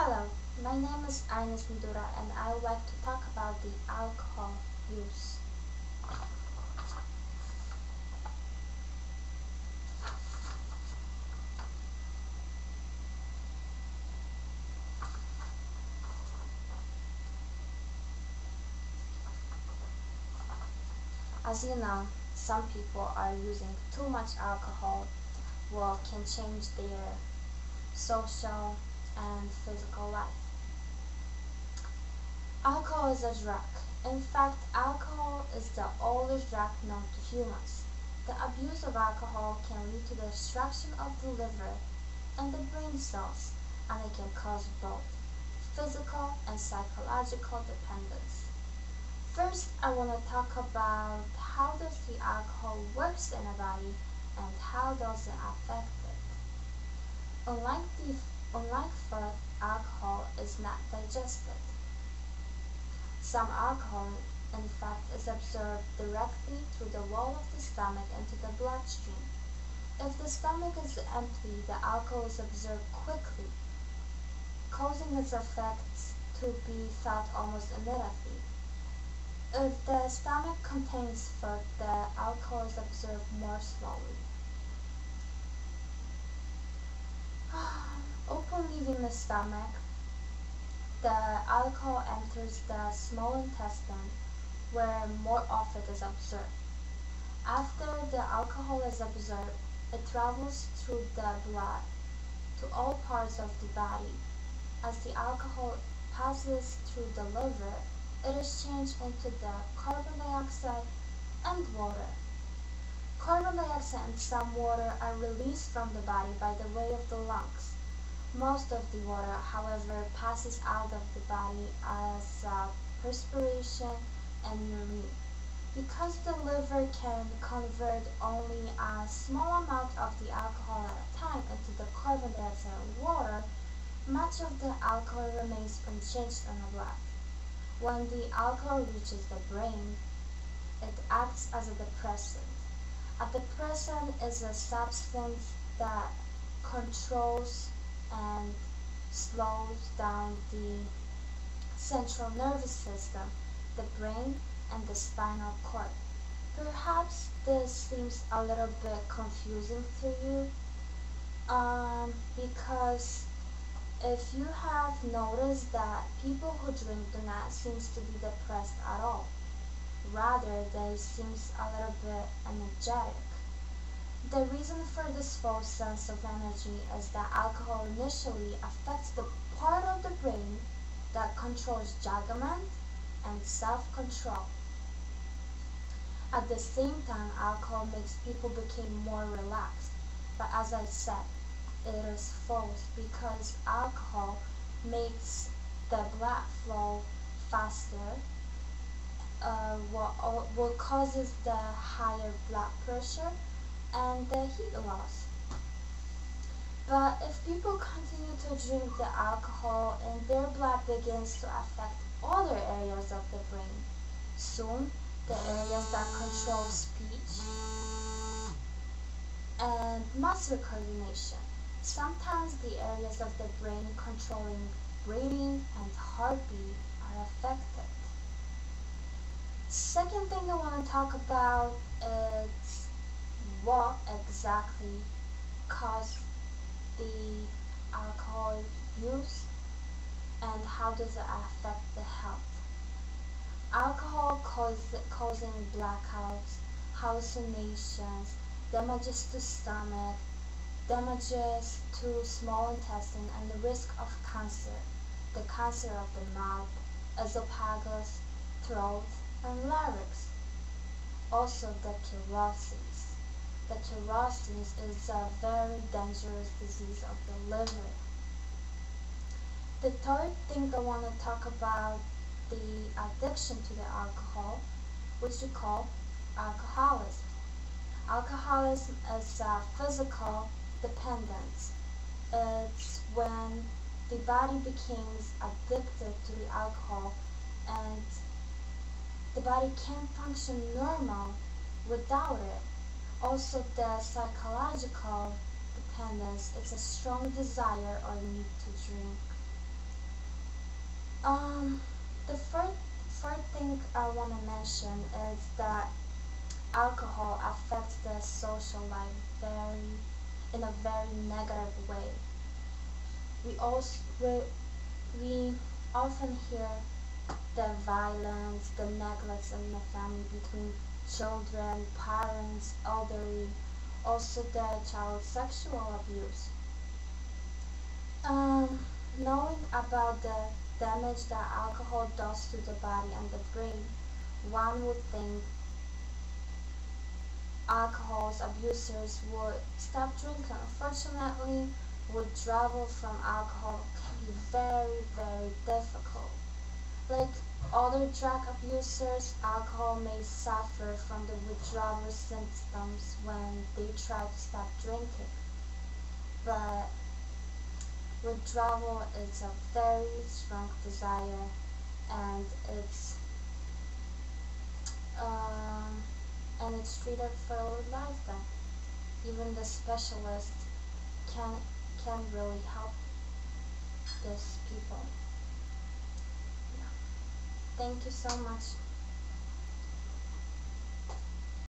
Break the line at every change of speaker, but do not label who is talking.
Hello, my name is Ines Ndura and I would like to talk about the alcohol use. As you know, some people are using too much alcohol, what can change their social and physical life. Alcohol is a drug. In fact, alcohol is the oldest drug known to humans. The abuse of alcohol can lead to the destruction of the liver and the brain cells, and it can cause both physical and psychological dependence. First, I want to talk about how does the alcohol works in a body and how does it affect it. Unlike food, alcohol is not digested. Some alcohol, in fact, is absorbed directly through the wall of the stomach into the bloodstream. If the stomach is empty, the alcohol is absorbed quickly, causing its effects to be felt almost immediately. If the stomach contains food, the alcohol is absorbed more slowly. Upon leaving the stomach, the alcohol enters the small intestine where more of it is absorbed. After the alcohol is absorbed, it travels through the blood to all parts of the body. As the alcohol passes through the liver, it is changed into the carbon dioxide and water. Carbon dioxide and some water are released from the body by the way of the lungs. Most of the water, however, passes out of the body as perspiration and urine. Because the liver can convert only a small amount of the alcohol at a time into the carbon dioxide and water, much of the alcohol remains unchanged in the blood. When the alcohol reaches the brain, it acts as a depressant. A depressant is a substance that controls and slows down the central nervous system, the brain, and the spinal cord. Perhaps this seems a little bit confusing to you because if you have noticed that people who drink do not seem to be depressed at all. Rather, they seem a little bit energetic. The reason for this false sense of energy is that alcohol initially affects the part of the brain that controls judgment and self-control. At the same time, alcohol makes people become more relaxed. But as I said, it is false because alcohol makes the blood flow faster, what causes the higher blood pressure and the heat loss. But if people continue to drink the alcohol and their blood begins to affect other areas of the brain, soon the areas that control speech and muscle coordination, sometimes the areas of the brain controlling breathing and heartbeat are affected. Second thing I want to talk about is what exactly causes the alcohol use and how does it affect the health. Alcohol causing blackouts, hallucinations, damages to stomach, damages to small intestine, and the risk of cancer, the cancer of the mouth, esophagus, throat, and larynx. Also the cirrhosis. The cirrhosis is a very dangerous disease of the liver. The third thing I want to talk about the addiction to the alcohol, which we call alcoholism. Alcoholism is a physical dependence. It's when the body becomes addicted to the alcohol and the body can't function normal without it. Also the psychological dependence, it's a strong desire or need to drink. Um, the first thing I want to mention is that alcohol affects the social life in a very negative way. We also we often hear the violence, the neglect in the family between children, parents, elderly, also the child sexual abuse. Um, Knowing about the damage that alcohol does to the body and the brain, one would think alcohol abusers would stop drinking. Unfortunately, withdrawal from alcohol can be very, very difficult. Like other drug abusers, alcohol may suffer from the withdrawal symptoms when they try to stop drinking. But withdrawal is a very strong desire, and um, it's treated for a lifetime. Even the specialist can can really help these people. Yeah. Thank you so much.